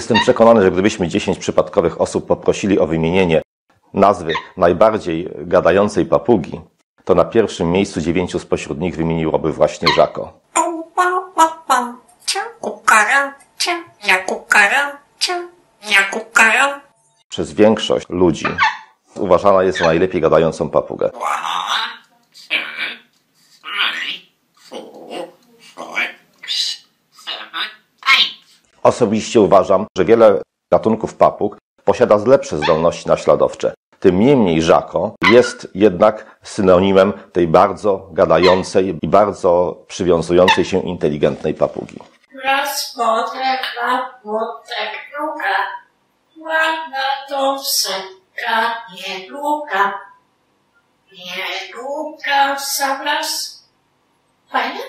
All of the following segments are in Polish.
Jestem przekonany, że gdybyśmy 10 przypadkowych osób poprosili o wymienienie nazwy najbardziej gadającej papugi, to na pierwszym miejscu 9 spośród nich wymieniłoby właśnie Żako. Przez większość ludzi uważana jest za najlepiej gadającą papugę. Osobiście uważam, że wiele gatunków papug posiada lepsze zdolności naśladowcze. Tym niemniej Żako jest jednak synonimem tej bardzo gadającej i bardzo przywiązującej się inteligentnej papugi. Raz potek, dwa potek, druga. Ładna to wsepka, niedługa. Niedługa w sam raz. Fajne?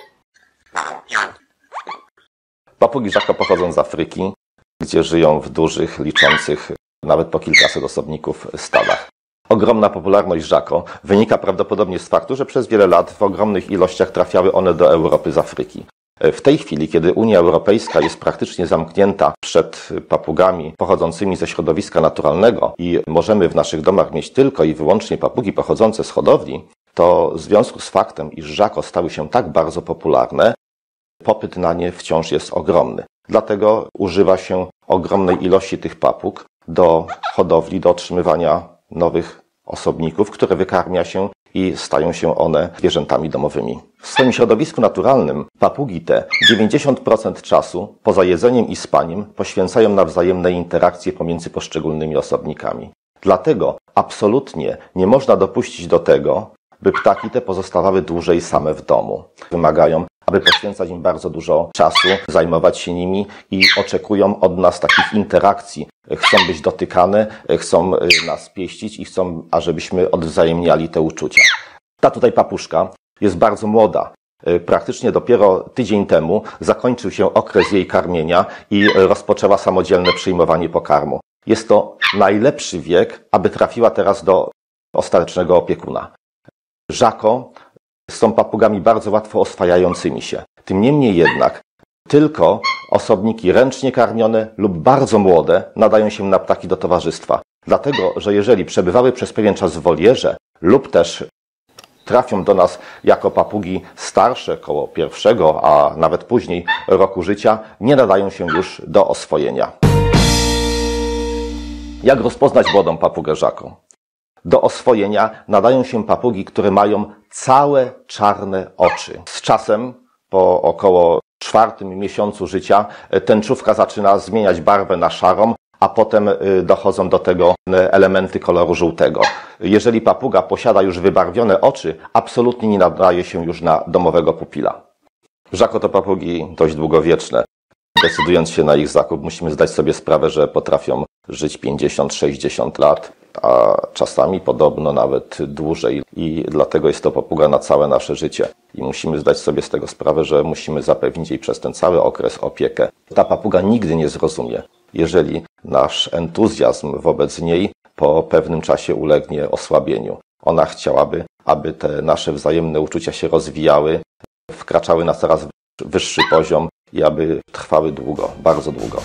Papugi Żako pochodzą z Afryki, gdzie żyją w dużych, liczących nawet po kilkaset osobników stadach. Ogromna popularność Żako wynika prawdopodobnie z faktu, że przez wiele lat w ogromnych ilościach trafiały one do Europy z Afryki. W tej chwili, kiedy Unia Europejska jest praktycznie zamknięta przed papugami pochodzącymi ze środowiska naturalnego i możemy w naszych domach mieć tylko i wyłącznie papugi pochodzące z hodowli, to w związku z faktem, iż Żako stały się tak bardzo popularne, popyt na nie wciąż jest ogromny. Dlatego używa się ogromnej ilości tych papug do hodowli, do otrzymywania nowych osobników, które wykarmia się i stają się one zwierzętami domowymi. W swoim środowisku naturalnym papugi te 90% czasu poza jedzeniem i spaniem poświęcają na wzajemne interakcje pomiędzy poszczególnymi osobnikami. Dlatego absolutnie nie można dopuścić do tego, by ptaki te pozostawały dłużej same w domu. Wymagają, aby poświęcać im bardzo dużo czasu, zajmować się nimi i oczekują od nas takich interakcji. Chcą być dotykane, chcą nas pieścić i chcą, ażebyśmy odwzajemniali te uczucia. Ta tutaj papuszka jest bardzo młoda. Praktycznie dopiero tydzień temu zakończył się okres jej karmienia i rozpoczęła samodzielne przyjmowanie pokarmu. Jest to najlepszy wiek, aby trafiła teraz do ostatecznego opiekuna. Żako są papugami bardzo łatwo oswajającymi się. Tym niemniej jednak tylko osobniki ręcznie karmione lub bardzo młode nadają się na ptaki do towarzystwa. Dlatego, że jeżeli przebywały przez pewien czas w wolierze lub też trafią do nas jako papugi starsze, koło 1., a nawet później roku życia, nie nadają się już do oswojenia. Jak rozpoznać młodą papugę Żako? Do oswojenia nadają się papugi, które mają całe czarne oczy. Z czasem, po około 4. miesiącu życia, tęczówka zaczyna zmieniać barwę na szarą, a potem dochodzą do tego elementy koloru żółtego. Jeżeli papuga posiada już wybarwione oczy, absolutnie nie nadaje się już na domowego pupila. Żako to papugi dość długowieczne. Decydując się na ich zakup, musimy zdać sobie sprawę, że potrafią żyć 50-60 lat, a czasami podobno nawet dłużej. I dlatego jest to papuga na całe nasze życie. I musimy zdać sobie z tego sprawę, że musimy zapewnić jej przez ten cały okres opiekę. Ta papuga nigdy nie zrozumie, jeżeli nasz entuzjazm wobec niej po pewnym czasie ulegnie osłabieniu. Ona chciałaby, aby te nasze wzajemne uczucia się rozwijały, wkraczały na coraz wyższy poziom i aby trwały długo, bardzo długo.